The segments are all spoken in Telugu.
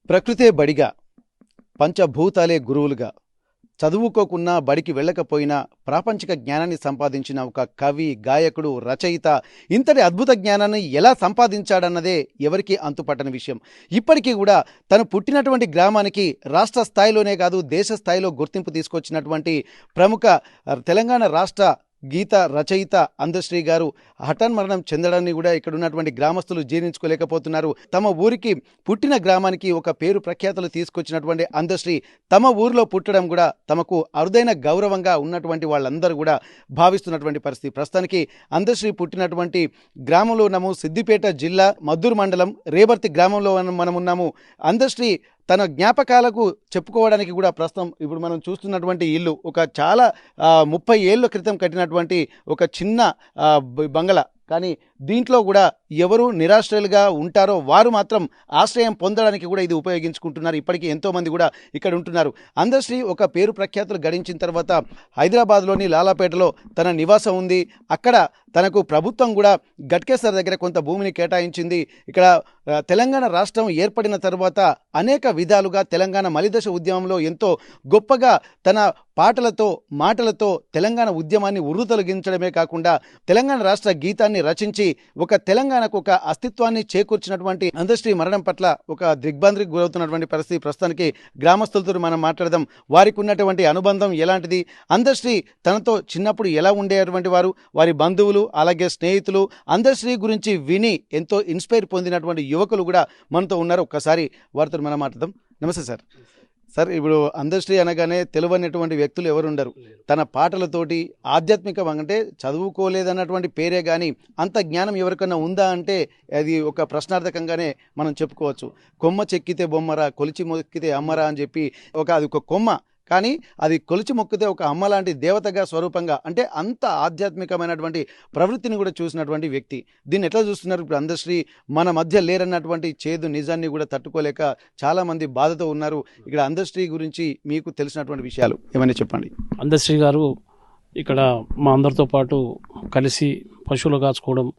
ప్రకృతే బడిగా, పంచభూతాలే గురువులుగా, చదువుకోకున్నా బడికి వెళ్ళకపోయినా ప్రాపంచిక జ్ఞానాన్ని సంపాదించిన ఒక కవి, గాయకుడు, రచయిత ఇంతటి అద్భుత జ్ఞానాన్ని ఎలా సంపాదించాడన్నదే ఎవరికీ అంతుపట్టని విషయం. ఇప్పటికీ కూడా తను పుట్టినటువంటి గ్రామానికి రాష్ట్ర స్థాయిలోనే కాదు దేశ స్థాయిలో గుర్తింపు తీసుకొచ్చినటువంటి ప్రముఖ తెలంగాణ రాష్ట్ర గీత రచయిత అందశ్రీ గారు హఠాన్మరణం చెందడాన్ని కూడా ఇక్కడ ఉన్నటువంటి గ్రామస్తులు జీర్ణించుకోలేకపోతున్నారు. తమ ఊరికి పుట్టిన గ్రామానికి ఒక పేరు ప్రఖ్యాతులు తీసుకొచ్చినటువంటి అందశ్రీ తమ ఊరిలో పుట్టడం కూడా తమకు అరుదైన గౌరవంగా ఉన్నటువంటి వాళ్ళందరూ కూడా భావిస్తున్నటువంటి పరిస్థితి. ప్రస్తుతానికి అందశ్రీ పుట్టినటువంటి గ్రామంలో ఉన్నాము. సిద్దిపేట జిల్లా మద్దూరు మండలం రేబర్తి గ్రామంలో మనం ఉన్నాము. అందశ్రీ తన జ్ఞాపకాలకు చెప్పుకోవడానికి కూడా ప్రస్తుతం ఇప్పుడు మనం చూస్తున్నటువంటి ఇల్లు ఒక చాలా 30 ఏళ్ళ క్రితం కట్టినటువంటి ఒక చిన్న బంగళా. కానీ దీంట్లో కూడా ఎవరు నిరాశ్రయులుగా ఉంటారో వారు మాత్రం ఆశ్రయం పొందడానికి కూడా ఇది ఉపయోగించుకుంటున్నారు. ఇప్పటికీ ఎంతోమంది కూడా ఇక్కడ ఉంటున్నారు. అందశ్రీ ఒక పేరు ప్రఖ్యాతులు గడించిన తర్వాత హైదరాబాద్లోని లాలాపేటలో తన నివాసం ఉంది. అక్కడ తనకు ప్రభుత్వం కూడా గట్కేసర్ దగ్గర కొంత భూమిని కేటాయించింది. ఇక్కడ తెలంగాణ రాష్ట్రం ఏర్పడిన తర్వాత అనేక విధాలుగా తెలంగాణ మలిదశ ఉద్యమంలో ఎంతో గొప్పగా తన పాటలతో మాటలతో తెలంగాణ ఉద్యమాన్ని ఉర్రుతొలగించడమే కాకుండా తెలంగాణ రాష్ట్ర గీతాన్ని రచించి ఒక తెలంగాణకు ఒక అస్తిత్వాన్ని చేకూర్చినటువంటి అందశ్రీ మరణం పట్ల ఒక దిగ్భ్రాంతికి గురవుతున్నటువంటి పరిస్థితి. ప్రస్తుతానికి గ్రామస్తులతో మనం మాట్లాడదాం. వారికి ఉన్నటువంటి అనుబంధం ఎలాంటిది, అందశ్రీ తనతో చిన్నప్పుడు ఎలా ఉండేటువంటి వారు, వారి బంధువులు అలాగే స్నేహితులు, అందశ్రీ గురించి విని ఎంతో ఇన్స్పైర్ పొందినటువంటి యువకులు కూడా మనతో ఉన్నారు. ఒక్కసారి వారితో మనం మాట్లాడదాం. నమస్తే సార్. సార్, ఇప్పుడు అందశ్రీ అనగానే తెలియనటువంటి వ్యక్తులు ఎవరు ఉండరు. తన పాటలతోటి ఆధ్యాత్మికం అంటే చదువుకోలేదన్నటువంటి పేరే కానీ అంత జ్ఞానం ఎవరికన్నా ఉందా అంటే అది ఒక ప్రశ్నార్థకంగానే మనం చెప్పుకోవచ్చు. కొమ్మ చెక్కితే బొమ్మరా, కొలిచి మొక్కితే అమ్మరా అని చెప్పి అది ఒక కొమ్మ, కానీ అది కొలిచి మొక్కితే ఒక అమ్మ లాంటి దేవతగా స్వరూపంగా, అంటే అంత ఆధ్యాత్మికమైనటువంటి ప్రవృత్తిని కూడా చూసినటువంటి వ్యక్తి. దీన్ని ఎట్లా చూస్తున్నారు? ఇప్పుడు అందశ్రీ మన మధ్య లేరన్నటువంటి చేదు నిజాన్ని కూడా తట్టుకోలేక చాలామంది బాధతో ఉన్నారు. ఇక్కడ అందశ్రీ గురించి మీకు తెలిసినటువంటి విషయాలు ఏమైనా చెప్పండి. అందశ్రీ గారు ఇక్కడ మా అందరితో పాటు కలిసి పశువులు కాచుకోవడం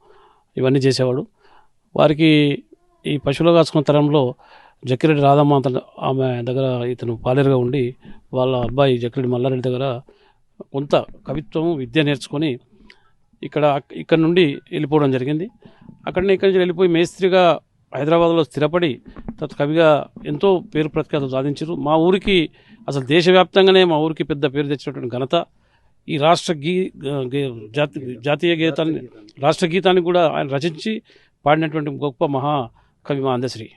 ఇవన్నీ చేసేవాడు. వారికి ఈ పశువులు కాచుకున్న తరంలో జక్కిరెడ్డి రాధమ్మ ఆమె దగ్గర ఇతను పాలేరుగా ఉండి వాళ్ళ అబ్బాయి జక్కిరెడ్డి మల్లారెడ్డి దగ్గర కొంత కవిత్వం విద్య నేర్చుకొని ఇక్కడ నుండి వెళ్ళిపోవడం జరిగింది. ఇక్కడి నుంచి వెళ్ళిపోయి మేస్త్రిగా హైదరాబాద్లో స్థిరపడి తర్వాత కవిగా ఎంతో పేరు ప్రఖ్యాతులు సాధించారు. మా ఊరికి అసలు దేశవ్యాప్తంగానే మా ఊరికి పెద్ద పేరు తెచ్చినటువంటి ఘనత ఈ జాతీయ గీతాన్ని రాష్ట్ర గీతాన్ని కూడా ఆయన రచించి పాడినటువంటి గొప్ప మహాకవి మా అందశ్రీ.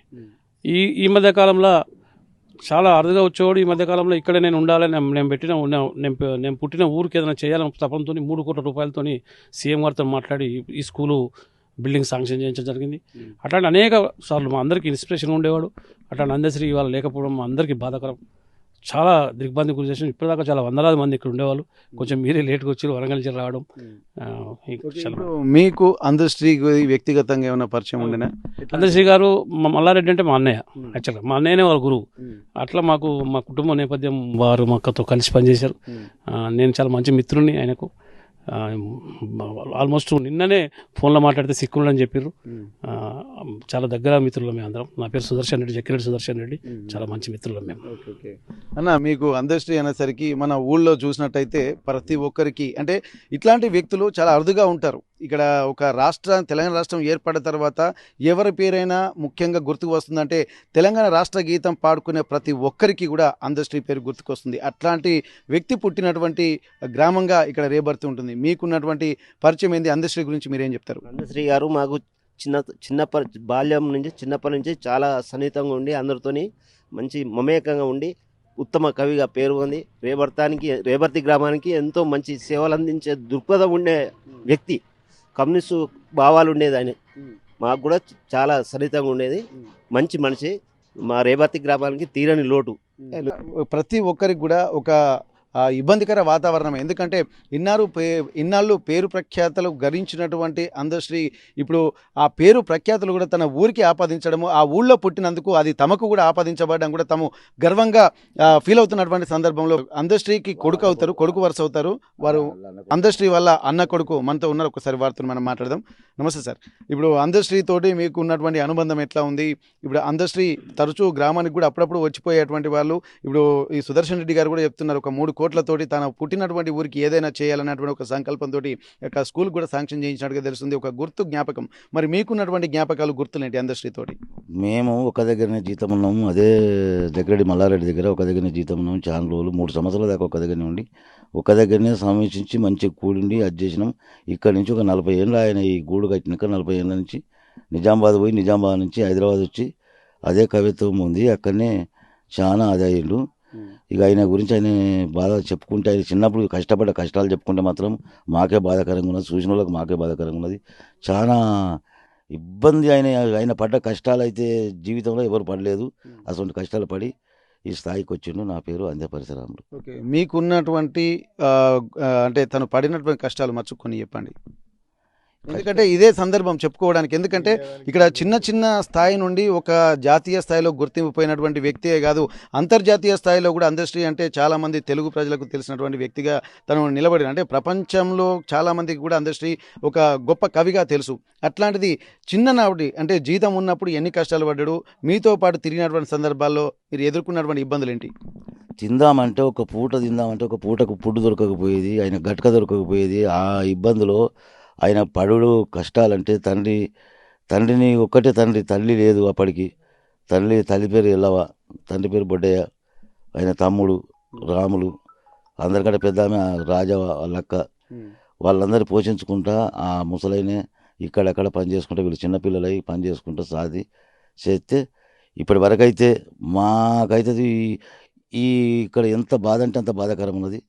ఈ మధ్యకాలంలో చాలా అరుదుగా వచ్చేవాడు. ఈ మధ్యకాలంలో ఇక్కడ నేను ఉండాలని నేను పుట్టిన ఊరికి ఏదైనా చేయాలని తపంతో 3 కోట్ల రూపాయలతోని సీఎం గారితో మాట్లాడి ఈ స్కూలు బిల్డింగ్ శాంక్షన్ చేయించడం జరిగింది. అట్లాంటి అనేక సార్లు మా అందరికీ ఇన్స్పిరేషన్ ఉండేవాడు. అట్లాంటి అందశ్రీ ఇవాళ లేకపోవడం మా అందరికీ బాధాకరం. చాలా దిగ్భ్రాంతి గురి చేసిన. ఇప్పటిదాకా చాలా వందలాది మంది ఇక్కడ ఉండేవాళ్ళు. కొంచెం మీరే లేట్గా వచ్చి వరంగల్ నుంచి రావడం. మీకు అందశ్రీ వ్యక్తిగతంగా ఏమైనా పరిచయం ఉండేనా? అందశ్రీ గారు మల్లారెడ్డి అంటే మా అన్నయ్య. యాక్చువల్గా మా అన్నయ్యనే వాళ్ళ గురువు. అట్లా మా కుటుంబ నేపథ్యం వారు మాతో కలిసి పనిచేశారు. నేను చాలా మంచి మిత్రుడిని ఆయనకు. ఆల్మోస్ట్ నిన్ననే ఫోన్లో మాట్లాడితే సిక్కులని చెప్పారు. చాలా దగ్గర మిత్రులు మేము అందరం. నా పేరు సుదర్శన్ రెడ్డి, జక్కిరెడ్డి సుదర్శన్ రెడ్డి. చాలా మంచి మిత్రులు మేము. అన్న, మీకు అందశ్రీ అనేసరికి మన ఊళ్ళో చూసినట్టయితే ప్రతి ఒక్కరికి అంటే ఇట్లాంటి వ్యక్తులు చాలా అరుదుగా ఉంటారు. ఇక్కడ ఒక తెలంగాణ రాష్ట్రం ఏర్పడిన తర్వాత ఎవరి పేరైనా ముఖ్యంగా గుర్తుకు వస్తుందంటే తెలంగాణ రాష్ట్ర గీతం పాడుకునే ప్రతి ఒక్కరికి కూడా అందశ్రీ పేరు గుర్తుకొస్తుంది. అట్లాంటి వ్యక్తి పుట్టినటువంటి గ్రామంగా ఇక్కడ రేబర్తి ఉంటుంది. మీకున్నటువంటి పరిచయం ఏంది? అందశ్రీ గురించి మీరేం చెప్తారు? అందశ్రీ గారు మాకు చిన్నప్పటి నుంచి చాలా సన్నిహితంగా ఉండి అందరితోని మంచి మమేకంగా ఉండి ఉత్తమ కవిగా పేరు పొంది రేబర్తి గ్రామానికి ఎంతో మంచి సేవలు అందించే దృక్పథం ఉండే వ్యక్తి. కమ్యూనిస్టు భావాలు ఉండేది ఆయన. మాకు కూడా చాలా సన్నిహితంగా ఉండేది. మంచి మనిషి. మా రేబర్తి గ్రామానికి తీరని లోటు. ప్రతి ఒక్కరికి కూడా ఒక ఇబ్బందికర వాతావరణం. ఎందుకంటే ఇన్నాళ్ళు పేరు ప్రఖ్యాతలు గరించినటువంటి అందశ్రీ ఇప్పుడు ఆ పేరు ప్రఖ్యాతులు కూడా తన ఊరికి ఆపాదించడము, ఆ ఊళ్ళో పుట్టినందుకు అది తమకు కూడా ఆపాదించబడడం కూడా తాము గర్వంగా ఫీల్ అవుతున్నటువంటి సందర్భంలో అందశ్రీకి కొడుకు అవుతారు, కొడుకు వరుస అవుతారు. వారు అందశ్రీ వల్ల అన్న కొడుకు మనతో ఉన్నారు. ఒకసారి వారితో మనం మాట్లాడదాం. నమస్తే సార్. ఇప్పుడు అందశ్రీ తోటి మీకు ఉన్నటువంటి అనుబంధం ఎట్లా ఉంది? ఇప్పుడు అందశ్రీ తరచూ గ్రామానికి కూడా అప్పుడప్పుడు వచ్చిపోయేటువంటి వాళ్ళు. ఇప్పుడు ఈ సుదర్శన్ రెడ్డి గారు కూడా చెప్తున్నారు, ఒక 3 కోట్లతోటి తన పుట్టినటువంటి ఊరికి ఏదైనా చేయాలన్నటువంటి ఒక సంకల్పంతో ఒక స్కూల్ కూడా శాంక్షన్ చేయించినట్టుగా తెలుస్తుంది. ఒక గుర్తు జ్ఞాపకం. మరి మీకున్నటువంటి జ్ఞాపకాలు గుర్తులేంటి అందశ్రీ తోటి? మేము ఒక దగ్గరనే జీతం ఉన్నాము. అదే దగ్గరడి మల్లారెడ్డి దగ్గర ఒక దగ్గరనే జీతం ఉన్నాము. చాలా రోజులు 3 సంవత్సరాల దాకా ఒక దగ్గరనే ఉండి ఒక దగ్గరనే సమీక్షించి మంచిగా కూడిండి అది చేసినాం. ఇక్కడ నుంచి ఒక 40 ఏళ్ళు ఆయన ఈ గూడు కట్టినాక 40 ఏళ్ళ నుంచి నిజామాబాద్ పోయి నిజామాబాద్ నుంచి హైదరాబాద్ వచ్చి అదే కవిత్వం ఉంది. అక్కడనే చాలా అది అయ్యిండు. ఇక ఆయన గురించి ఆయన బాధ చెప్పుకుంటే, ఆయన చిన్నప్పుడు కష్టపడ్డ కష్టాలు చెప్పుకుంటే మాత్రం మాకే బాధాకరంగా ఉన్నది, చూసిన వాళ్ళకి మాకే బాధాకరంగా ఉన్నది. చాలా ఇబ్బంది ఆయన పడ్డ కష్టాలు అయితే జీవితంలో ఎవరు పడలేదు. అటువంటి కష్టాలు పడి ఈ స్థాయికి వచ్చిండు. నా పేరు అందే పరిసరాములు. ఓకే, మీకున్నటువంటి అంటే తను పడినటువంటి కష్టాలు మర్చుకొని చెప్పండి. ఎందుకంటే ఇదే సందర్భం చెప్పుకోవడానికి. ఎందుకంటే ఇక్కడ చిన్న స్థాయి నుండి ఒక జాతీయ స్థాయిలో గుర్తింపు పోయినటువంటి వ్యక్తే కాదు, అంతర్జాతీయ స్థాయిలో కూడా అందశ్రీ అంటే చాలామంది తెలుగు ప్రజలకు తెలిసినటువంటి వ్యక్తిగా తను నిలబడి, అంటే ప్రపంచంలో చాలామందికి కూడా అందశ్రీ ఒక గొప్ప కవిగా తెలుసు. అట్లాంటిది చిన్ననాటి అంటే జీతం ఉన్నప్పుడు ఎన్ని కష్టాలు పడ్డాడు, మీతో పాటు తిరిగినటువంటి సందర్భాల్లో మీరు ఎదుర్కొన్నటువంటి ఇబ్బందులు ఏంటి? తిందామంటే ఒక పూట తిందామంటే ఒక పూటకు ఫుడ్ దొరకకపోయేది, ఆయన గట్క దొరకకపోయేది. ఆ ఇబ్బందులో ఆయన పడుడు కష్టాలంటే తండ్రిని ఒక్కటే తల్లి లేదు అప్పటికి. తల్లి పేరు ఎల్లవ, తండ్రి పేరు బొడ్డయ్య, ఆయన తమ్ముడు రాములు, అందరికంటే పెద్ద ఆమె రాజా వాళ్ళక్క. వాళ్ళందరూ పోషించుకుంటా ఆ ముసలైనే ఇక్కడక్కడ పని చేసుకుంటా, వీళ్ళు చిన్నపిల్లలై పని చేసుకుంటా చేస్తే ఇప్పటి వరకు అయితే మాకైతే ఈ ఇక్కడ ఎంత బాధ అంటే అంత బాధాకరం ఉన్నది.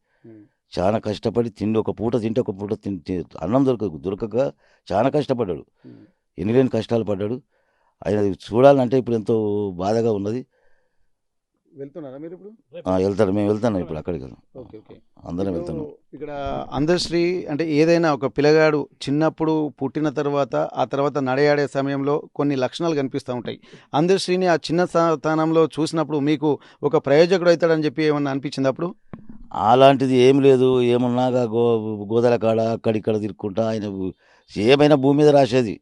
చాలా కష్టపడి తిండి, ఒక పూట తింటే ఒక పూట అన్నం దొరకక చాలా కష్టపడ్డాడు. ఎన్ని లేని కష్టాలు పడ్డాడు. ఆయన చూడాలంటే ఇప్పుడు ఎంతో బాధగా ఉన్నది. వెళ్తున్నారా మీరు ఇప్పుడు? మేము వెళ్తాను ఇప్పుడు అక్కడికి. అందరం వెళ్తున్నాం. ఇక్కడ అందశ్రీ అంటే ఏదైనా ఒక పిల్లగాడు చిన్నప్పుడు పుట్టిన తర్వాత ఆ తర్వాత నడయాడే సమయంలో కొన్ని లక్షణాలు కనిపిస్తూ ఉంటాయి. అందశ్రీని ఆ చిన్న స్థానంలో చూసినప్పుడు మీకు ఒక ప్రయోజకుడు అవుతాడని చెప్పి ఏమన్నా అనిపించింది అప్పుడు? అలాంటిది ఏం లేదు. ఏమన్నాగా గోదల కాడ అక్కడిక్కడ తిరుక్కుంటా ఆయన ఏమైనా భూమి మీద రాసేది,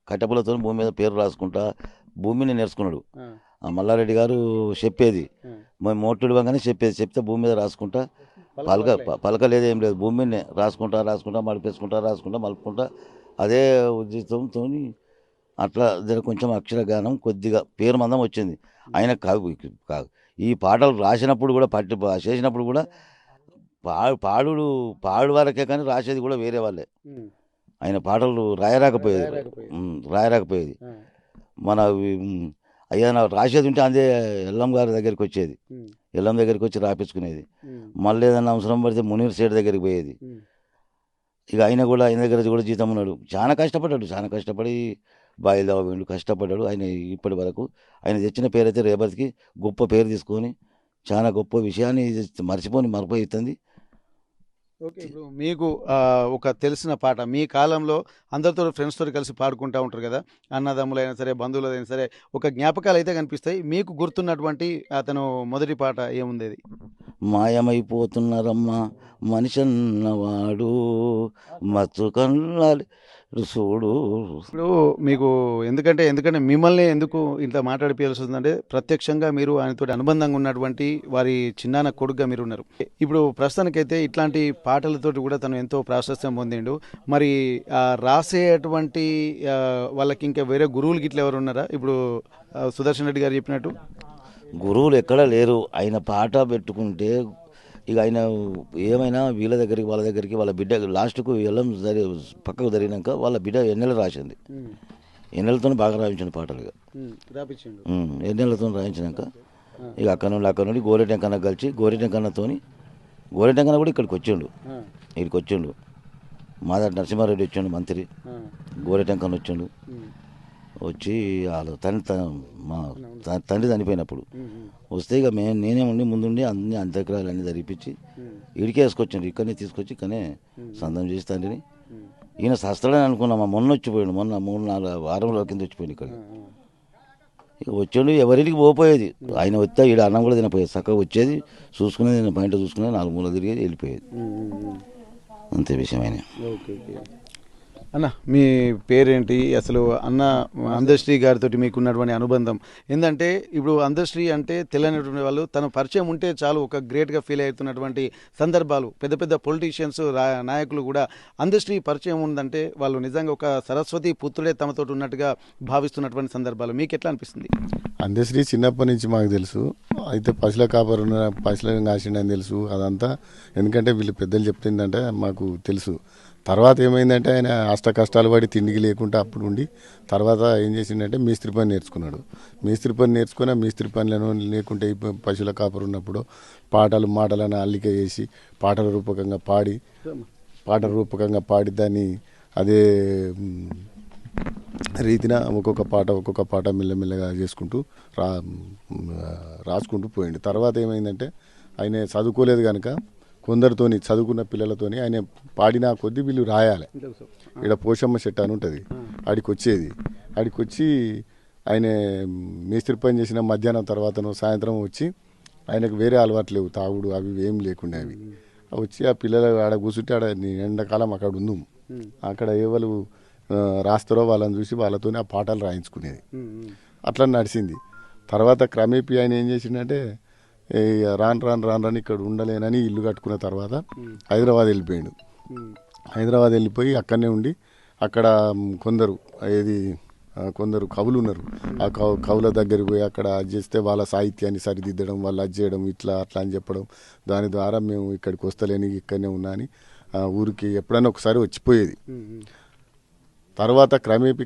కట్టెపులతో భూమి మీద పేరు రాసుకుంటా భూమిని నేర్చుకున్నాడు. మల్లారెడ్డి గారు చెప్పేది, మేము మోటుడు వంగానే చెప్తే భూమి మీద రాసుకుంటా పలకలేదు ఏం లేదు, భూమి మీదనే రాసుకుంటా మలుపుకుంటా అదే ఉద్దేశంతో అట్లా కొంచెం అక్షర జ్ఞానం కొద్దిగా పేరు మందం వచ్చింది. ఆయన ఈ పాటలు రాసినప్పుడు కూడా చేసినప్పుడు కూడా పాడు వరకే కానీ రాసేది కూడా వేరే వాళ్ళే. ఆయన పాటలు రాయరాకపోయేది. మన అయ్యా రాసేది ఉంటే అందే ఎల్లం గారి దగ్గరికి వచ్చేది, ఎల్లం దగ్గరికి వచ్చి రాపించుకునేది. మళ్ళీ ఏదైనా అవసరం పడితే మునీర్ సేట్ దగ్గరికి పోయేది. ఇక ఆయన దగ్గర కూడా జీతం ఉన్నాడు. చాలా కష్టపడి బాయిలు కష్టపడ్డాడు. ఆయన ఇప్పటి వరకు ఆయన తెచ్చిన పేరైతే రేపటికి గొప్ప పేరు తీసుకొని చాలా గొప్ప విషయాన్ని మర్చిపోతుంది. ఓకే, ఇప్పుడు మీకు ఒక తెలిసిన పాట మీ కాలంలో అందరితో ఫ్రెండ్స్తో కలిసి పాడుకుంటూ ఉంటారు కదా, అన్నదమ్ములైనా సరే బంధువులైనా సరే, ఒక జ్ఞాపకాలు అయితే కనిపిస్తాయి. మీకు గుర్తున్నటువంటి అతను మొదటి పాట ఏముంది? మాయమైపోతున్నారమ్మా మనిషన్నవాడు మచ్చు కన్నాలి చూడు. ఇప్పుడు మీకు ఎందుకంటే మిమ్మల్ని ఎందుకు ఇంత మాట్లాడిపోయాల్సి వస్తుందంటే ప్రత్యక్షంగా మీరు ఆయనతో అనుబంధంగా ఉన్నటువంటి వారి చిన్నాన్న కొడుకుగా మీరు ఉన్నారు. ఇప్పుడు ప్రస్తుతానికైతే ఇట్లాంటి పాటలతోటి కూడా తను ఎంతో ప్రాశస్త్యం పొందిండు. మరి రాసేటువంటి వాళ్ళకి ఇంకా వేరే గురువులు గిట్ల ఎవరు ఉన్నారా? ఇప్పుడు సుదర్శన్ రెడ్డి గారు చెప్పినట్టు గురువులు ఎక్కడా లేరు. ఆయన పాట పెట్టుకుంటే ఇక ఆయన ఏమైనా వాళ్ళ దగ్గరికి వాళ్ళ బిడ్డ లాస్ట్కు వెళ్ళం పక్కకు జరిగినాక వాళ్ళ బిడ్డ ఎన్నెలు రాసింది. ఎన్నెలతో బాగా రాయించింది పాటలు. ఎన్నెలతో రాయించినాక ఇక అక్కడ నుండి గోరెటెంకన్న కలిసి గోరెటెంకన్న కూడా ఇక్కడికి వచ్చిండు. మాదాటి నరసింహారెడ్డి వచ్చిండు మంత్రి, గోరెటెంకన్న వచ్చిండు. వచ్చి వాళ్ళు మా తండ్రి చనిపోయినప్పుడు వస్తే ఇక నేనే ఉండి ముందుండి అన్ని అంత్యక్రియలు అన్నీ జరిపించి ఇడికే వేసుకొచ్చాను. ఇక్కడనే తీసుకొచ్చి ఇక్కడనే సందం చేసి తండ్రిని ఈయన సస్తాడని అనుకున్నామా. మొన్న వచ్చిపోయాడు, మొన్న 3-4 వారంలో కింద వచ్చిపోయింది ఇక్కడ. ఇక వచ్చాడు, ఎవరింటికి పోపోయేది. ఆయన వస్తే ఈడ అన్నం కూడా తినపోయేది. చక్కగా వచ్చేది, చూసుకునేది, నేను బయట చూసుకునేది, 4 మూల తిరిగేది, వెళ్ళిపోయేది. అంతే విషయం ఆయన. ఓకే ఓకే అన్న, మీ పేరేంటి అసలు? అన్న అందశ్రీ గారితో మీకున్నటువంటి అనుబంధం ఏంటంటే, ఇప్పుడు అందశ్రీ అంటే తెలియనటువంటి వాళ్ళు తన పరిచయం ఉంటే చాలు ఒక గ్రేట్గా ఫీల్ అవుతున్నటువంటి సందర్భాలు. పెద్ద పెద్ద పొలిటీషియన్స్ నాయకులు కూడా అందశ్రీ పరిచయం ఉందంటే వాళ్ళు నిజంగా ఒక సరస్వతి పుత్రుడే తమతో ఉన్నట్టుగా భావిస్తున్నటువంటి సందర్భాలు. మీకు ఎట్లా అనిపిస్తుంది? అందశ్రీ చిన్నప్పటి నుంచి మాకు తెలుసు. అయితే పశువుల కాపరు పశువులను కాసిండని తెలుసు అదంతా. ఎందుకంటే వీళ్ళు పెద్దలు చెప్తుందంటే మాకు తెలుసు. తర్వాత ఏమైందంటే ఆయన అష్ట కష్టాలు పడి తిండికి లేకుండా అప్పుడు ఉండి తర్వాత ఏం చేసిండంటే మేస్త్రి పని నేర్చుకున్నాడు. మేస్త్రి పని నేర్చుకుని మేస్త్రి పనులను లేకుంటే పశువుల కాపరు ఉన్నప్పుడు మాటలను అల్లిక చేసి పాటల రూపకంగా పాడి దాన్ని అదే రీతిన ఒక్కొక్క పాట మెల్లమెల్లగా చేసుకుంటూ రాసుకుంటూ పోయిండు. తర్వాత ఏమైందంటే ఆయన చదువుకోలేదు కనుక కొందరితోని చదువుకున్న పిల్లలతోని ఆయన పాడిన కొద్దీ వీళ్ళు రాయాలి. ఇక్కడ పోషమ్మ చెట్టు అని ఉంటుంది, ఆడికి వచ్చి ఆయన మేస్త్రి పని చేసిన మధ్యాహ్నం తర్వాతను సాయంత్రం వచ్చి ఆయనకు వేరే అలవాటు లేవు, తాగుడు అవి ఏం లేకుండా అవి వచ్చి ఆ పిల్లలు ఆడ కూర్చుంటే ఆడ ఎండాకాలం అక్కడ ఉందాం, అక్కడ ఎవరు రాస్తారో వాళ్ళని చూసి వాళ్ళతోనే ఆ పాటలు రాయించుకునేది. అట్లా నడిచింది. తర్వాత క్రమేపీ ఆయన ఏం చేసిండంటే రాను ఇక్కడ ఉండలేనని ఇల్లు కట్టుకున్న తర్వాత హైదరాబాద్ వెళ్ళిపోయి అక్కడనే ఉండి అక్కడ కొందరు కవులు ఉన్నారు. ఆ కవుల దగ్గరికి పోయి అక్కడ చేస్తే వాళ్ళ సాహిత్యాన్ని సరిదిద్దడం, వాళ్ళు అది చేయడం, ఇట్లా అట్లా అని చెప్పడం. దాని ద్వారా మేము ఇక్కడికి వస్తలేని ఇక్కడనే ఉన్నా అని ఊరికి ఎప్పుడైనా ఒకసారి వచ్చిపోయేది. తర్వాత క్రమేపీ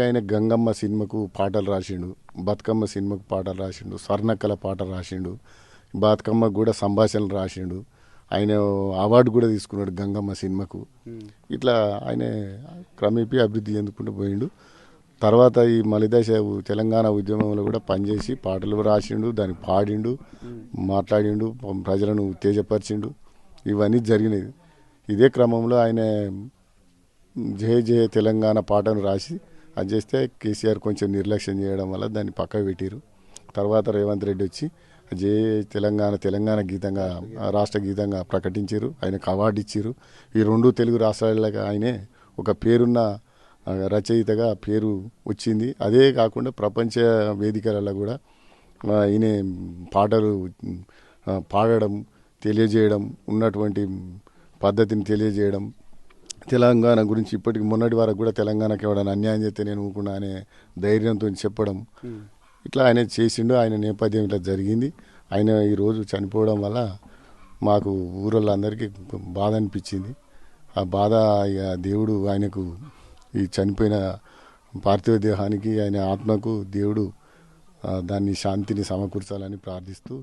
ఆయన గంగమ్మ సినిమాకు పాటలు రాసిండు, బతుకమ్మ సినిమాకు పాటలు రాసిండు, స్వర్ణక్కల పాట రాసిండు, బతుకమ్మకు కూడా సంభాషణలు రాసిండు. ఆయన అవార్డు కూడా తీసుకున్నాడు గంగమ్మ సినిమాకు. ఇట్లా ఆయన క్రమేపీ అభివృద్ధి చెందుకుంటూ పోయిండు. తర్వాత ఈ మలిదశ తెలంగాణ ఉద్యమంలో కూడా పనిచేసి పాటలు రాసిండు, దాన్ని పాడిండు, మాట్లాడిండు, ప్రజలను ఉత్తేజపరిచిండు. ఇవన్నీ జరిగినాయి. ఇదే క్రమంలో ఆయన జయ జయ తెలంగాణ పాటను రాసి అది చేస్తే కేసీఆర్ కొంచెం నిర్లక్ష్యం చేయడం వల్ల దాన్ని పక్కకు పెట్టారు. తర్వాత రేవంత్ రెడ్డి వచ్చి తెలంగాణ గీతంగా రాష్ట్ర గీతంగా ప్రకటించారు. ఆయనకు అవార్డు ఇచ్చారు. ఈ 2 తెలుగు రాష్ట్రాలకు ఆయనే ఒక పేరున్న రచయితగా పేరు వచ్చింది. అదే కాకుండా ప్రపంచ వేదికలలో కూడా ఈయన పాటలు పాడడం, తెలియజేయడం, ఉన్నటువంటి పద్ధతిని తెలియజేయడం, తెలంగాణ గురించి ఇప్పటికి మొన్నటి వరకు కూడా తెలంగాణకి ఎవడన్నా అన్యాయం చేస్తే నేను ఊరుకున్నా అనే ధైర్యంతో చెప్పడం, ఇట్లా ఆయన చేసిండు. ఆయన నేపథ్యం ఇట్లా జరిగింది. ఆయన ఈరోజు చనిపోవడం వల్ల మాకు ఊరోళ్ళందరికీ బాధ అనిపించింది. ఆ బాధ ఇక దేవుడు ఆయనకు ఈ చనిపోయిన పార్థివ దేహానికి ఆయన ఆత్మకు దేవుడు దాన్ని శాంతిని సమకూర్చాలని ప్రార్థిస్తూ.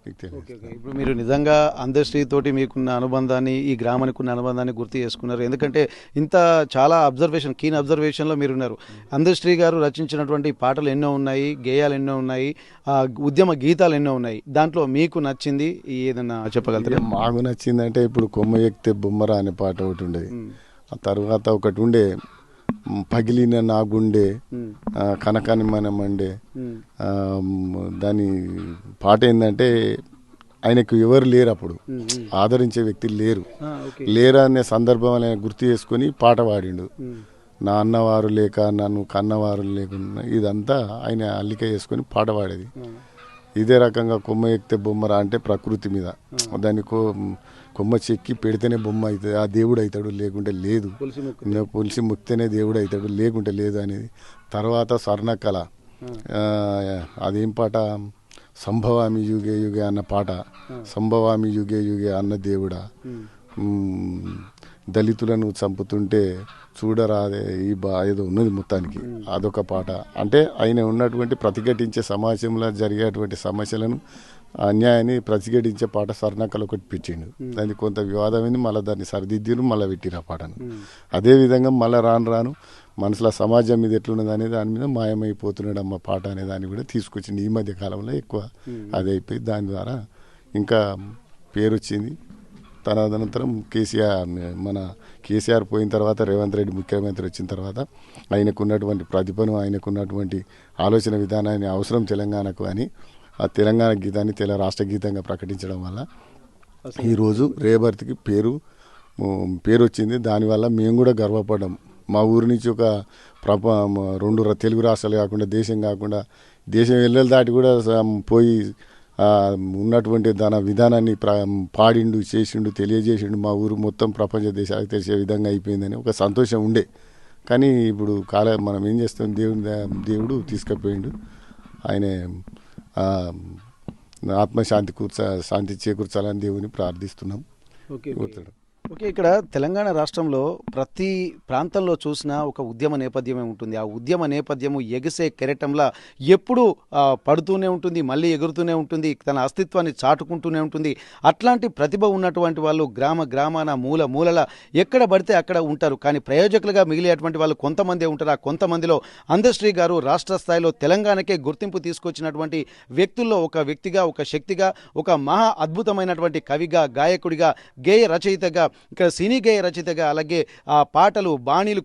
ఇప్పుడు మీరు నిజంగా అందశ్రీ తోటి మీకున్న అనుబంధాన్ని, ఈ గ్రామానికి ఉన్న అనుబంధాన్ని గుర్తు చేసుకున్నారు. ఎందుకంటే ఇంత చాలా కీన్ అబ్జర్వేషన్లో మీరు ఉన్నారు. అందశ్రీ గారు రచించినటువంటి పాటలు ఎన్నో ఉన్నాయి, గేయాలు ఎన్నో ఉన్నాయి, ఉద్యమ గీతాలు ఎన్నో ఉన్నాయి. దాంట్లో మీకు నచ్చింది ఏదన్నా చెప్పగలుగుతారా? మాకు నచ్చిందంటే ఇప్పుడు కొమ్మ ఎక్కితే బొమ్మరా అనే పాట ఒకటి ఉండేది. ఆ తర్వాత ఒకటి ఉండే పగిలిన నా గుండె కనకాని మనమండే. దాని పాట ఏంటంటే ఆయనకు ఎవరు లేరు, అప్పుడు ఆదరించే వ్యక్తులు లేరు అనే సందర్భం ఆయన గుర్తు చేసుకుని పాట పాడిండు. నా అన్నవారు లేక నన్ను కన్నవారు లేకుండా ఇదంతా ఆయన అల్లిక చేసుకుని పాట పాడేది. ఇదే రకంగా కొమ్మ ఎక్కితే బొమ్మరా అంటే ప్రకృతి మీద దాన్ని కొమ్మ చెక్కి పెడితేనే బొమ్మ అవుతుంది, ఆ దేవుడు అవుతాడు, లేకుంటే లేదు, పులిసి ముక్తేనే దేవుడు అవుతాడు, లేకుంటే లేదు అనేది. తర్వాత స్వర్ణకళ అదేం పాట, సంభవామి యుగే యుగే అన్న పాట, సంభవామి యుగే యుగే అన్న దేవుడా, దళితులను చంపుతుంటే చూడరాదే ఈ ఏదో ఉన్నది మొత్తానికి, అదొక పాట. అంటే ఆయన ఉన్నటువంటి ప్రతిఘటించే సమాజంలో జరిగేటువంటి సమస్యలను, అన్యాయాన్ని ప్రతిఘటించే పాట స్వర్ణకళ ఒకటి పెట్టిండు. దానికి కొంత వివాదమైంది, మళ్ళీ దాన్ని సరిదిద్దిరు, మళ్ళీ పెట్టిరు ఆ పాటను. అదేవిధంగా మళ్ళీ రాను మనసులో సమాజం మీద ఎట్లున్నది అనే దాని మీద మాయమైపోతున్నాడు అమ్మ పాట అనే దాన్ని కూడా తీసుకొచ్చింది. ఈ మధ్య కాలంలో ఎక్కువ అది అయిపోయి దాని ద్వారా ఇంకా పేరు వచ్చింది. తదనంతరం మన కేసీఆర్ పోయిన తర్వాత రేవంత్ రెడ్డి ముఖ్యమంత్రి వచ్చిన తర్వాత ఆయనకున్నటువంటి ప్రతిభను, ఆయనకున్నటువంటి ఆలోచన విధానాన్ని అవసరం తెలంగాణకు అని ఆ తెలంగాణ గీతాన్ని రాష్ట్ర గీతంగా ప్రకటించడం వల్ల ఈరోజు రేబర్తికి పేరు వచ్చింది. దానివల్ల మేము కూడా గర్వపడ్డాం. మా ఊరి నుంచి ఒక రెండు తెలుగు రాష్ట్రాలు కాకుండా దేశం వెళ్ళలు దాటి కూడా పోయి ఉన్నటువంటి దాని విధానాన్ని పాడిండు, చేసిండు, తెలియజేసిండు. మా ఊరు మొత్తం ప్రపంచ దేశాలకు తెలిసే విధంగా అయిపోయిందని ఒక సంతోషం ఉండే. కానీ ఇప్పుడు మనం ఏం చేస్తాం, దేవుడు తీసుకుపోయిండు. ఆయన ఆత్మశాంతి శాంతి చేకూర్చాలని దేవుని ప్రార్థిస్తున్నాం. ఓకే, ఇక్కడ తెలంగాణ రాష్ట్రంలో ప్రతి ప్రాంతంలో చూసినా ఒక ఉద్యమ నేపథ్యమే ఉంటుంది. ఆ ఉద్యమ నేపథ్యము ఎగిసే కెరటంలా ఎప్పుడూ పడుతూనే ఉంటుంది, మళ్ళీ ఎగురుతూనే ఉంటుంది, తన అస్తిత్వాన్ని చాటుకుంటూనే ఉంటుంది. అట్లాంటి ప్రతిభ ఉన్నటువంటి వాళ్ళు గ్రామాన మూలల ఎక్కడ పడితే అక్కడ ఉంటారు. కానీ ప్రయోజకులుగా మిగిలేటువంటి వాళ్ళు కొంతమందే ఉంటారు. ఆ కొంతమందిలో అందశ్రీ గారు రాష్ట్ర స్థాయిలో తెలంగాణకే గుర్తింపు తీసుకొచ్చినటువంటి వ్యక్తుల్లో ఒక వ్యక్తిగా, ఒక శక్తిగా, ఒక మహా అద్భుతమైనటువంటి కవిగా, గాయకుడిగా, గేయ రచయితగా, ఇక్కడ సినీ గేయ రచయితగా, అలాగే ఆ పాటలు బాణీలు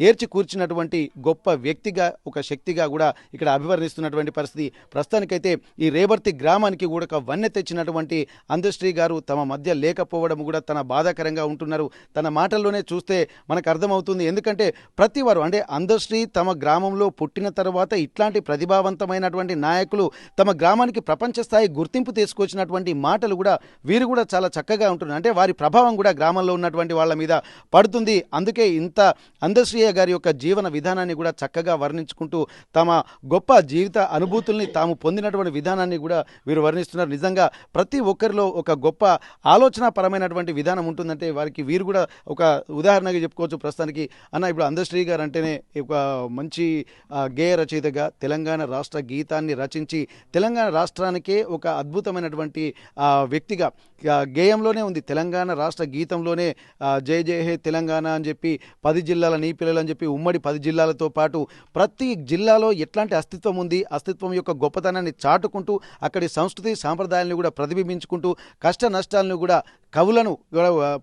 ఏర్చి కూర్చున్నటువంటి గొప్ప వ్యక్తిగా, ఒక శక్తిగా కూడా ఇక్కడ అభివర్ణిస్తున్నటువంటి పరిస్థితి. ప్రస్తుతానికైతే ఈ రేబర్తి గ్రామానికి కూడా ఒక వన్నె తెచ్చినటువంటి అందశ్రీ గారు తమ మధ్య లేకపోవడం కూడా తన బాధాకరంగా ఉంటున్నారు. తన మాటల్లోనే చూస్తే మనకు అర్థమవుతుంది. ఎందుకంటే ప్రతి వారు అంటే అందశ్రీ తమ గ్రామంలో పుట్టిన తర్వాత ఇట్లాంటి ప్రతిభావంతమైనటువంటి నాయకులు తమ గ్రామానికి ప్రపంచ స్థాయి గుర్తింపు తీసుకొచ్చినటువంటి మాటలు కూడా వీరు కూడా చాలా చక్కగా ఉంటున్నారు. అంటే వారి ప్రభావం కూడా గ్రామంలో ఉన్నటువంటి వాళ్ళ మీద పడుతుంది. అందుకే ఇంత అందశ్రీయ గారి యొక్క జీవన విధానాన్ని కూడా చక్కగా వర్ణించుకుంటూ తమ గొప్ప జీవిత అనుభూతుల్ని తాము పొందినటువంటి విధానాన్ని కూడా వీరు వర్ణిస్తున్నారు. నిజంగా ప్రతి ఒక్కరిలో ఒక గొప్ప ఆలోచనాపరమైనటువంటి విధానం ఉంటుందంటే వారికి వీరు కూడా ఒక ఉదాహరణగా చెప్పుకోవచ్చు. ప్రస్తుతానికి ఇప్పుడు అందశ్రీ గారు అంటేనే ఒక మంచి గేయ రచయితగా తెలంగాణ రాష్ట్ర గీతాన్ని రచించి తెలంగాణ రాష్ట్రానికే ఒక అద్భుతమైనటువంటి వ్యక్తిగా గేయంలోనే ఉంది. తెలంగాణ రాష్ట్ర గీతంలోనే జై జై హే తెలంగాణ అని చెప్పి 10 జిల్లాల నీ పిల్లలు అని చెప్పి ఉమ్మడి 10 జిల్లాలతో పాటు ప్రతి జిల్లాలో ఎట్లాంటి అస్తిత్వం ఉంది, అస్తిత్వం యొక్క గొప్పతనాన్ని చాటుకుంటూ అక్కడి సంస్కృతి సాంప్రదాయాలను కూడా ప్రతిబింబించుకుంటూ కష్ట నష్టాలను కూడా కవులను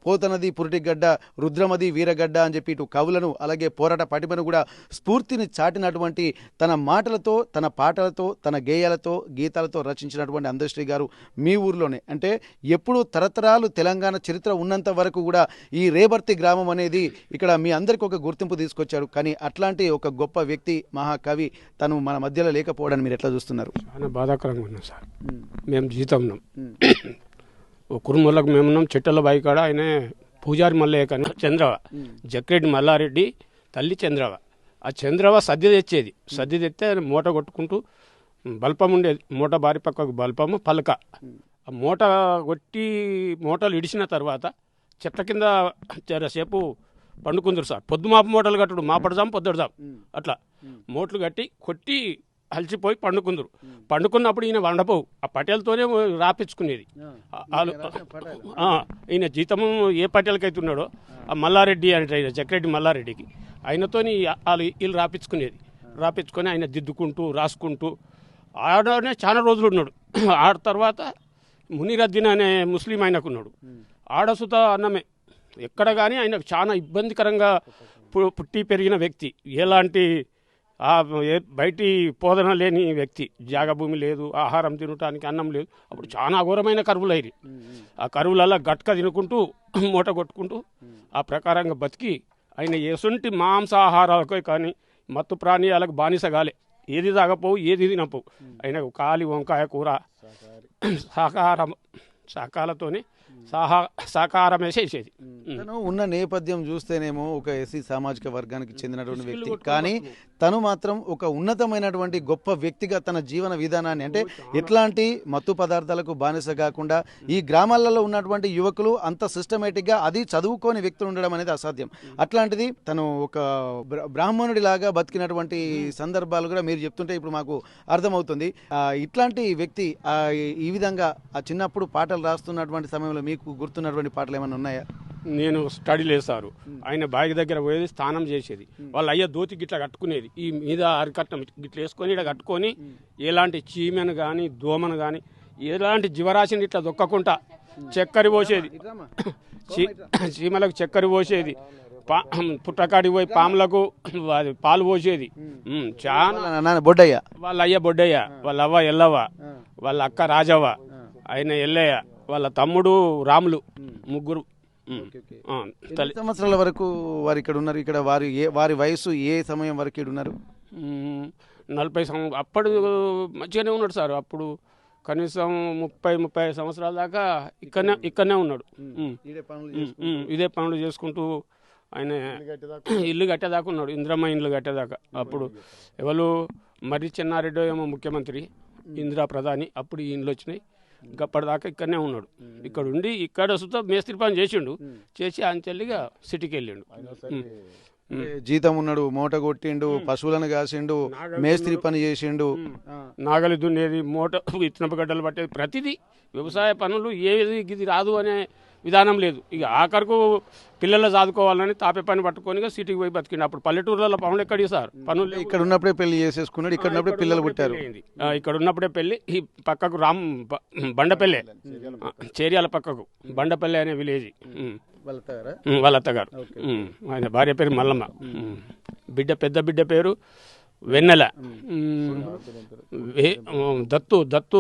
పోతనది పురిటిగడ్డ, రుద్రమది వీరగడ్డ అని చెప్పి ఇటు కవులను అలాగే పోరాట పటిమను కూడా స్ఫూర్తిని చాటినటువంటి తన మాటలతో, తన పాటలతో, తన గేయాలతో, గీతాలతో రచించినటువంటి అందశ్రీ గారు మీ ఊర్లోనే అంటే ఎప్పుడూ తరతరాలు తెలంగాణ చరిత్ర ఉన్నంత వరకు కూడా ఈ రేబర్తి గ్రామం అనేది ఇక్కడ మీ అందరికీ ఒక గుర్తింపు తీసుకొచ్చారు. కానీ అట్లాంటి ఒక గొప్ప వ్యక్తి, మహాకవి తను మన మధ్యలో లేకపోవడాన్ని మీరు ఎట్లా చూస్తున్నారు? చాలా బాధాకరంగా ఉన్నాం సార్. మేము జీతం ఉన్నాం, కురుమూలకు మేమున్నాం. చెట్టల బాయికాడ ఆయన పూజారి మల్లయ్య కన్నా చంద్రవ, జక్రెడ్డి మల్లారెడ్డి తల్లి చంద్రవ. ఆ చంద్రవ సద్ది తెచ్చేది. సద్ది తెస్తే ఆయన మూట కొట్టుకుంటూ బల్పం ఉండేది, మూట బారి పక్కకు బల్పము పలక. ఆ మూట కొట్టి మూటలు ఇడిచిన తర్వాత చెట్ల కింద సేపు పండుకుందరు సార్. పొద్దుమాపు మూటలు కట్టుడు, మాపడదాం పొద్దుడదాం అట్లా మూటలు కట్టి కొట్టి అలసిపోయి పండుకుందరు. పండుకున్నప్పుడు ఈయన వండపోవు, ఆ పటేలతోనే రాపించుకునేది. ఈయన జీతము ఏ పటేలకైతే ఉన్నాడో ఆ మల్లారెడ్డి అంటే ఆయన జక్రెడ్డి మల్లారెడ్డికి ఆయనతోని వీళ్ళు రాపించుకొని ఆయన దిద్దుకుంటూ రాసుకుంటూ ఆడనే చాలా రోజులు ఉన్నాడు. ఆడ తర్వాత మునిరద్దీన్ అనే ముస్లిం ఆయనకున్నాడు. ఆడసుత అన్నమే ఎక్కడ కానీ ఆయనకు చాలా ఇబ్బందికరంగా పుట్టి పెరిగిన వ్యక్తి. ఎలాంటి బయటి పోదన లేని వ్యక్తి. జాగభూమి లేదు, ఆహారం తినటానికి అన్నం లేదు. అప్పుడు చాలా అఘోరమైన కరువులు అయ్యి ఆ కరువులలో గట్క తినుకుంటూ మూట కొట్టుకుంటూ ఆ ప్రకారంగా బతికి ఆయన ఎసుంటి మాంసాహారాలకే కానీ మత్తు ప్రాణీయాలకు బానిసగాలే. ఏది తాగపోవు, ఏది తినపోవు. ఆయన కాలి వంకాయ కూర శాకాలతోనే సాకారం వేసేసేది. తను ఉన్న నేపథ్యం చూస్తేనేమో ఒక ఎస్సీ సామాజిక వర్గానికి చెందినటువంటి వ్యక్తి, కానీ తను మాత్రం ఒక ఉన్నతమైనటువంటి గొప్ప వ్యక్తిగా తన జీవన విధానాన్ని అంటే ఎట్లాంటి మత్తు పదార్థాలకు బానిస కాకుండా ఈ గ్రామాలలో ఉన్నటువంటి యువకులు అంత సిస్టమేటిక్గా అది చదువుకోని వ్యక్తులు ఉండడం అనేది అసాధ్యం. అట్లాంటిది తను ఒక బ్రాహ్మణుడి లాగా బతికినటువంటి సందర్భాలు కూడా మీరు చెప్తుంటే ఇప్పుడు మాకు అర్థమవుతుంది. ఇట్లాంటి వ్యక్తి ఈ విధంగా ఆ చిన్నప్పుడు పాటలు రాస్తున్నటువంటి సమయంలో మీకు గుర్తున్నటువంటి పాటలు ఏమైనా ఉన్నాయా? నేను స్టడీ లేదు సారు. ఆయన బావి దగ్గర పోయేది, స్నానం చేసేది. వాళ్ళ అయ్య దోతి గిట్లా కట్టుకునేది, ఈ మీద అరికట్టం గిట్ల వేసుకొని ఇక్కడ కట్టుకొని ఎలాంటి చీమెను కానీ దోమను కానీ ఎలాంటి జీవరాశిని ఇట్లా దొక్కకుండా చక్కెర పోసేది, చీమలకు చక్కెర పోసేది, పుట్టకాడికి పోయి పాములకు పాలు పోసేది. చాలా బొడ్డయ్య, వాళ్ళ అయ్య బొడ్డయ్య, వాళ్ళ అవ్వ ఎల్లవ్వ, వాళ్ళ అక్క రాజవ్వ, ఆయన ఎల్లయ్య, వాళ్ళ తమ్ముడు రాములు, ముగ్గురు. ఎన్ని సంవత్సరాల వరకు వారు ఇక్కడ ఉన్నారు? ఇక్కడ వారి వయసు ఏ సమయం వరకు ఇక్కడ ఉన్నారు? 40 అప్పుడు మంచిగానే ఉన్నాడు సార్. అప్పుడు కనీసం 30-35 సంవత్సరాల దాకా ఇక్కడనే ఉన్నాడు. ఇదే పనులు చేసుకుంటూ ఆయన ఇల్లు కట్టేదాకా ఉన్నాడు, ఇందిరమ్మ ఇల్లు కట్టేదాకా. అప్పుడు ఎవరు మరి చెన్నారెడ్డి ఏమో ముఖ్యమంత్రి, ఇందిరా ప్రధాని, అప్పుడు ఈ ఇండ్లు వచ్చినాయి. అప్పటిదాకా ఇక్కడనే ఉన్నాడు. ఇక్కడ ఉండి ఇక్కడ సుతా మేస్త్రి పని చేసిండు, చేసి అంచెల్లిగా సిటీకి వెళ్ళిండు. జీతం ఉన్నాడు, మూట కొట్టిండు, పశువులను కాసిండు, మేస్త్రి పని చేసిండు, నాగలి దున్నేది, మూట ఇత్తనపు గడ్డలు పట్టేది, ప్రతిదీ వ్యవసాయ పనులు ఏది ఇది రాదు అనే విధానం లేదు. ఇక ఆఖరకు పిల్లలు చదువుకోవాలని తాపే పని పట్టుకొని సిటీకి పోయి బతికిండు. అప్పుడు పల్లెటూర్లలో పనులు ఎక్కడి సార్? పనులు ఇక్కడ ఉన్నప్పుడే పెళ్లి చేసేసుకున్నాడు, ఇక్కడ ఉన్నప్పుడే పిల్లలు పుట్టారు. ఇక్కడ ఉన్నప్పుడే పెళ్లి. ఈ పక్కకు బండపల్లె, చేరియాల పక్కకు బండపల్లె అనే విలేజ్, వాళ్ళ అత్తగారు. ఆయన భార్య పేరు మల్లమ్మ, పెద్ద బిడ్డ పేరు వెన్నెల, దత్తు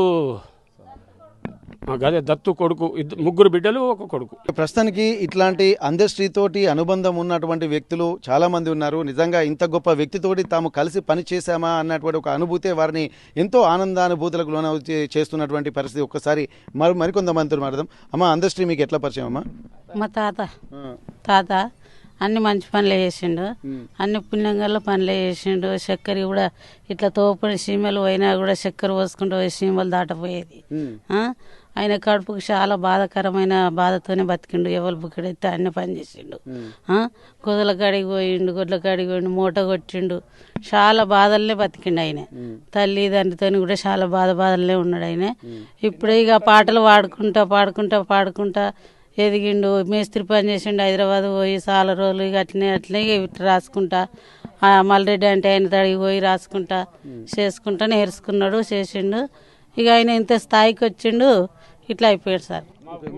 అదే దత్తు కొడుకు, ముగ్గురు బిడ్డలు, ఒక కొడుకు. ప్రస్తుతానికి ఇట్లాంటి అంధశ్రీతోటి అనుబంధం ఉన్నటువంటి వ్యక్తులు చాలా మంది ఉన్నారు. నిజంగా ఇంత గొప్ప వ్యక్తితోటి తాము కలిసి పని చేశామా అన్నటువంటి ఒక అనుభూతే వారిని ఎంతో ఆనందానుభూతులకు లోన చేస్తున్నటువంటి పరిస్థితి. ఒక్కసారి మరికొంతమందితో మాట్లాడదాం. అమ్మ, అంధశ్రీ మీకు ఎట్లా పరిచయం అమ్మా? మా తాత అన్ని మంచి పనులే చేసిండు, అన్ని పుణ్యంగా పనులే చేసిండు. చక్కెర కూడా ఇట్లా తోపుని సీమలు పోయినా కూడా చక్కెర పోసుకుంటూ పోయి సీమలు దాటపోయేది. ఆయన కడుపుకి చాలా బాధాకరమైన బాధతోనే బతికిండు. ఎవరు బుక్కడైతే అన్ని పని చేసిండు. గొదల కాడికి పోయిండు, గొడ్ల కాడికి పోయిండు, మూట కొట్టిండు. చాలా బాధలనే బతికిండు ఆయన. తల్లి తండ్రితో కూడా చాలా బాధలనే ఉన్నాడు ఆయన. ఇప్పుడు ఇక పాటలు పాడుకుంటా ఎదిగిండు. మేస్త్రి పని చేసిండు, హైదరాబాద్ పోయి చాలా రోజులు ఇక అట్లనే ఇట్లా రాసుకుంటా, మల్రెడ్డి అంటే ఆయన తడికి పోయి రాసుకుంటా చేసుకుంటా నేర్చుకున్నాడు, చేసిండు. ఇక ఆయన ఇంత స్థాయికి వచ్చిండు, ఇట్లా అయిపోయాడు సార్.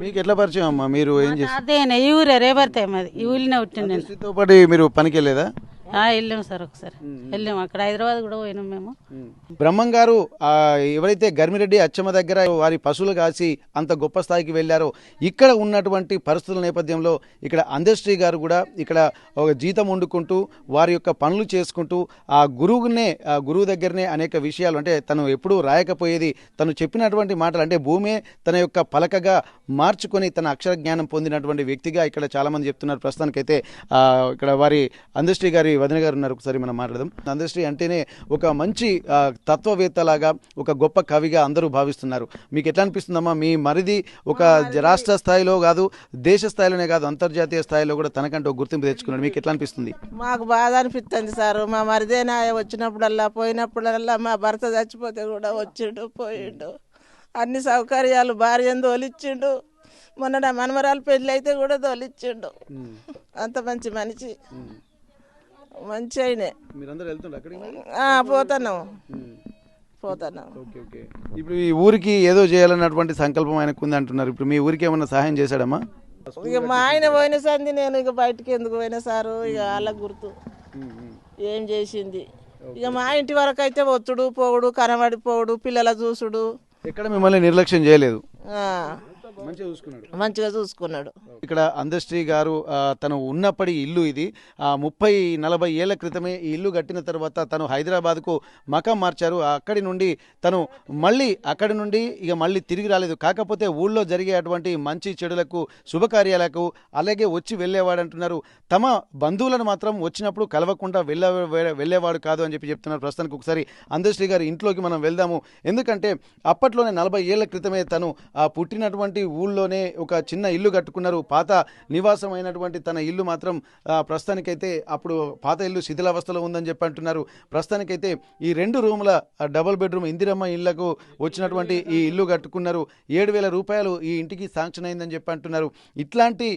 మీకు ఎట్లా పరిచయం అమ్మా? మీరు ఏం చేస్తారు? అదేనా ఈ ఊరే రేబర్తే మాది, ఈ ఊరినే వచ్చిండు. తో పాటు మీరు పనికి వెళ్ళేదా? వెళ్ళాము సార్, ఒకసారి వెళ్ళాము. అక్కడ హైదరాబాద్ కూడా పోయినాం మేము. బ్రహ్మం గారు ఎవరైతే గర్మిరెడ్డి అచ్చమ్మ దగ్గర వారి పశువులు కాసి అంత గొప్ప స్థాయికి వెళ్ళారో, ఇక్కడ ఉన్నటువంటి పరిస్థితుల నేపథ్యంలో ఇక్కడ అంధశ్రీ గారు కూడా ఇక్కడ ఒక జీతం వండుకుంటూ వారి యొక్క పనులు చేసుకుంటూ ఆ గురువు దగ్గరనే అనేక విషయాలు, అంటే తను ఎప్పుడూ రాయకపోయేది తను చెప్పినటువంటి మాటలు, అంటే భూమే తన యొక్క పలకగా మార్చుకొని తన అక్షర జ్ఞానం పొందినటువంటి వ్యక్తిగా ఇక్కడ చాలామంది చెప్తున్నారు. ప్రస్తుతానికైతే ఇక్కడ వారి అంధశ్రీ గారి వదిన గారు ఉన్నారు, ఒకసారి మనం మాట్లాడదాం. అంధశ్రీ అంటేనే ఒక మంచి తత్వవేత్తలాగా, ఒక గొప్ప కవిగా అందరూ భావిస్తున్నారు. మీకు ఎట్లా అనిపిస్తుందమ్మా? మీ మరిది ఒక రాష్ట్ర స్థాయిలో కాదు, దేశ స్థాయిలోనే కాదు, అంతర్జాతీయ స్థాయిలో కూడా తనకంటూ గుర్తింపు తెచ్చుకున్నాడు. మీకు ఎట్లా అనిపిస్తుంది? మాకు బాధ అనిపిస్తుంది సార్. మా మరిదేనా వచ్చినప్పుడల్లా పోయినప్పుడల్లా మా భర్త చచ్చిపోతే కూడా వచ్చిండు, పోయిండు. అన్ని సౌకర్యాలు భార్యను తోలిచ్చిండు. మొన్న నా మనమరాలు పెళ్ళి అయితే కూడా తోలిచ్చిండు. అంత మంచి మనిషి, మంచి అయినే. పోతున్నాం. ఇప్పుడు ఈ ఊరికి ఏదో చేయాలన్నటువంటి సంకల్పం ఆయనకు ఉంది అంటున్నారు. ఇప్పుడు మీ ఊరికి ఏమన్నా సహాయం చేశాడమ్మా? ఇక మా ఆయన పోయిన సంది నేను ఇక బయటకి ఎందుకు పోయినా సారు, ఇక వాళ్ళ గుర్తు ఏం చేసింది. ఇక మా ఇంటి వరకు అయితే వచ్చుడు పోవుడు, కనబడిపోవుడు, పిల్లల చూసుడు. ఎక్కడ మిమ్మల్ని నిర్లక్ష్యం చేయలేదు, మంచిగా చూసుకున్నాడు. ఇక్కడ అంధశ్రీ గారు తను ఉన్నప్పటి ఇల్లు ఇది 30-40 ఏళ్ల క్రితమే ఈ ఇల్లు కట్టిన తర్వాత తను హైదరాబాద్కు మకాం మార్చారు. అక్కడి నుండి తను ఇక మళ్ళీ తిరిగి రాలేదు. కాకపోతే ఊళ్ళో జరిగే అటువంటి మంచి చెడులకు, శుభకార్యాలకు అలాగే వచ్చి వెళ్ళేవాడు అంటున్నారు. తమ బంధువులను మాత్రం వచ్చినప్పుడు కలవకుండా వెళ్ళేవాడు కాదు అని చెప్తున్నారు. ప్రస్తుతానికి ఒకసారి అంధశ్రీ గారి ఇంట్లోకి మనం వెళ్దాము. ఎందుకంటే అప్పట్లోనే 40 ఏళ్ల క్రితమే తను పుట్టినటువంటి ఊళ్ళోనే ఒక చిన్న ఇల్లు కట్టుకున్నారు. పాత నివాసం అయినటువంటి తన ఇల్లు మాత్రం ప్రస్తుతానికైతే అప్పుడు పాత ఇల్లు శిథిలావస్థలో ఉందని చెప్పి అంటున్నారు. ప్రస్తుతానికైతే ఈ 2 రూముల డబుల్ బెడ్రూమ్ ఇందిరమ్మ ఇళ్లకు వచ్చినటువంటి ఈ ఇల్లు కట్టుకున్నారు. 7,000 రూపాయలు ఈ ఇంటికి శాంక్షన్ అయిందని చెప్పి అంటున్నారు. ఇట్లాంటి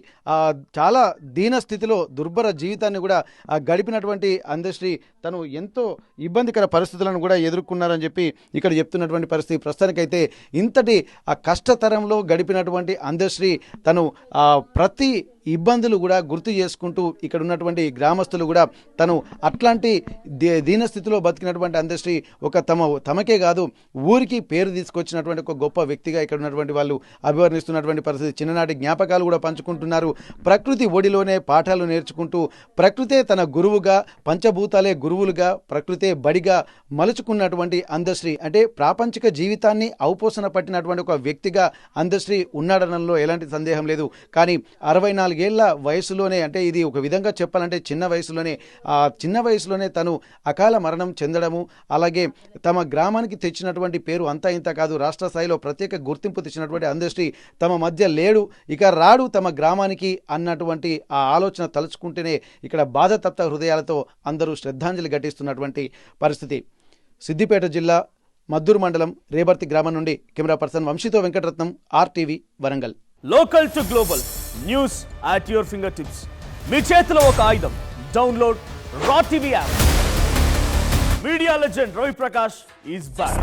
చాలా దీన స్థితిలో దుర్భర జీవితాన్ని కూడా గడిపినటువంటి అందశ్రీ తను ఎంతో ఇబ్బందికర పరిస్థితులను కూడా ఎదుర్కొన్నారని చెప్పి ఇక్కడ చెప్తున్నటువంటి పరిస్థితి. ప్రస్తుతానికైతే ఇంతటి కష్టతరంలో గడిపినటువంటి అందశ్రీ తను ప్రతి ఇబ్బందులు కూడా గుర్తు చేసుకుంటూ ఇక్కడ ఉన్నటువంటి గ్రామస్తులు కూడా తను అట్లాంటి దీనస్థితిలో బతికినటువంటి అందశ్రీ ఒక తమకే కాదు ఊరికి పేరు తీసుకొచ్చినటువంటి ఒక గొప్ప వ్యక్తిగా ఇక్కడ ఉన్నటువంటి వాళ్ళు అభివర్ణిస్తున్నటువంటి పరిస్థితి. చిన్ననాటి జ్ఞాపకాలు కూడా పంచుకుంటున్నారు. ప్రకృతి ఒడిలోనే పాఠాలు నేర్చుకుంటూ ప్రకృతే తన గురువుగా, పంచభూతాలే గురువులుగా, ప్రకృతే బడిగా మలుచుకున్నటువంటి అందశ్రీ అంటే ప్రాపంచిక జీవితాన్ని ఔపోసన పట్టినటువంటి ఒక వ్యక్తిగా అందశ్రీ ఉన్నాడనంలో ఎలాంటి సందేహం లేదు. కానీ 64 ఏళ్ల వయసులోనే, అంటే ఇది ఒక విధంగా చెప్పాలంటే చిన్న వయసులోనే తను అకాల మరణం చెందడము, అలాగే తమ గ్రామానికి తెచ్చినటువంటి పేరు అంతా ఇంత కాదు, రాష్ట్ర స్థాయిలో ప్రత్యేక గుర్తింపు తెచ్చినటువంటి అందశ్రీ తమ మధ్య లేడు, ఇక రాడు తమ గ్రామానికి అన్నటువంటి ఆ ఆలోచన తలుచుకుంటేనే ఇక్కడ బాధతప్త హృదయాలతో అందరూ శ్రద్ధాంజలి ఘటిస్తున్నటువంటి పరిస్థితి. సిద్దిపేట జిల్లా మద్దూరు మండలం రేబర్తి గ్రామం నుండి కెమెరా పర్సన్ వంశీతో Venkataratnam, RTV Warangal. Local to global news at your finger tips. మీ చేతిలో ఒక ఆయుధం. డౌన్లోడ్ రా TV app. Media legend Ravi Prakash is back.